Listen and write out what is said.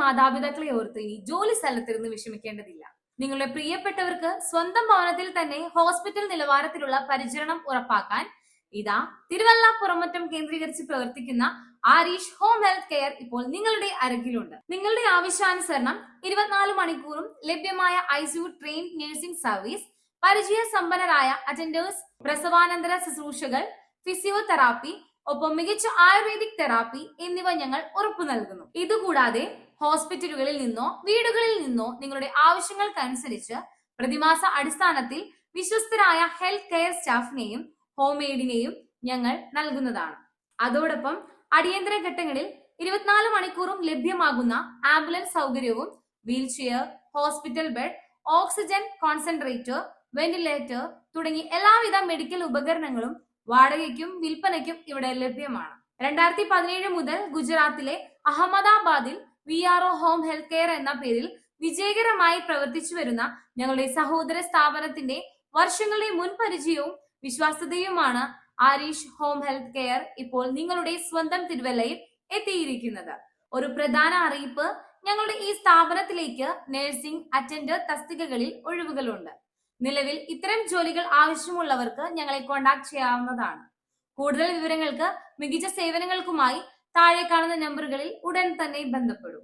മാതാപിതാക്കളെ ഓർത്ത് ഇനി ജോലി സ്ഥലത്തിരുന്ന് വിഷമിക്കേണ്ടതില്ല. നിങ്ങളുടെ പ്രിയപ്പെട്ടവർക്ക് സ്വന്തം ഭവനത്തിൽ തന്നെ ഹോസ്പിറ്റൽ നിലവാരത്തിലുള്ള പരിചരണം ഉറപ്പാക്കാൻ ഇതാ തിരുവല്ല പുറമറ്റം കേന്ദ്രീകരിച്ച് പ്രവർത്തിക്കുന്ന ആരീഷ് ഹോം ഹെൽത്ത് കെയർ ഇപ്പോൾ നിങ്ങളുടെ അരികിലുണ്ട്. നിങ്ങളുടെ ആവശ്യാനുസരണം 24 മണിക്കൂറും ലഭ്യമായ ICU ട്രെയിൻ നഴ്സിംഗ് സർവീസ്, പരിചയ സമ്പന്നരായ അറ്റൻഡേഴ്സ്, പ്രസവാനന്തര ശുശ്രൂഷകൾ, ഫിസിയോതെറാപ്പി, ഒപ്പം മികച്ച ആയുർവേദിക് തെറാപ്പി എന്നിവ ഞങ്ങൾ ഉറപ്പു നൽകുന്നു. ഇതുകൂടാതെ ഹോസ്പിറ്റലുകളിൽ നിന്നോ വീടുകളിൽ നിന്നോ നിങ്ങളുടെ ആവശ്യങ്ങൾക്കനുസരിച്ച് പ്രതിമാസ അടിസ്ഥാനത്തിൽ വിശ്വസ്തരായ ഹെൽത്ത് കെയർ സ്റ്റാഫിനെയും ഹോം എയ്ഡിനെയും ഞങ്ങൾ നൽകുന്നതാണ്. അതോടൊപ്പം അടിയന്തര ഘട്ടങ്ങളിൽ 24 മണിക്കൂറും ലഭ്യമാകുന്ന ആംബുലൻസ് സൗകര്യവും, wheelchair, hospital bed, oxygen concentrator, ventilator തുടങ്ങി എല്ലാവിധ മെഡിക്കൽ ഉപകരണങ്ങളും വാടകയ്ക്കും വിൽപ്പനയ്ക്കും ഇവിടെ ലഭ്യമാണ്. 2017 മുതൽ ഗുജറാത്തിലെ അഹമ്മദാബാദിൽ VRO ഹോം ഹെൽത്ത് കെയർ എന്ന പേരിൽ വിജയകരമായി പ്രവർത്തിച്ചു വരുന്ന ഞങ്ങളുടെ സഹോദര സ്ഥാപനത്തിന്റെ വർഷങ്ങളുടെ മുൻപരിചയവും വിശ്വാസ്യതയുമാണ് ആരീഷ് ഹോം ഹെൽത്ത് കെയർ ഇപ്പോൾ നിങ്ങളുടെ സ്വന്തം തിരുവല്ലയിൽ എത്തിയിരിക്കുന്നത്. ഒരു പ്രധാന അറിയിപ്പ്: ഞങ്ങളുടെ ഈ സ്ഥാപനത്തിലേക്ക് നഴ്സിംഗ് അറ്റൻഡർ തസ്തികകളിൽ ഒഴിവുകളുണ്ട്. നിലവിൽ ഇത്തരം ജോലികൾ ആവശ്യമുള്ളവർക്ക് ഞങ്ങളെ കോൺടാക്ട് ചെയ്യാവുന്നതാണ്. കൂടുതൽ വിവരങ്ങൾക്ക്, മികച്ച സേവനങ്ങൾക്കുമായി താഴെ കാണുന്ന നമ്പറുകളിൽ ഉടൻ തന്നെ ബന്ധപ്പെടൂ.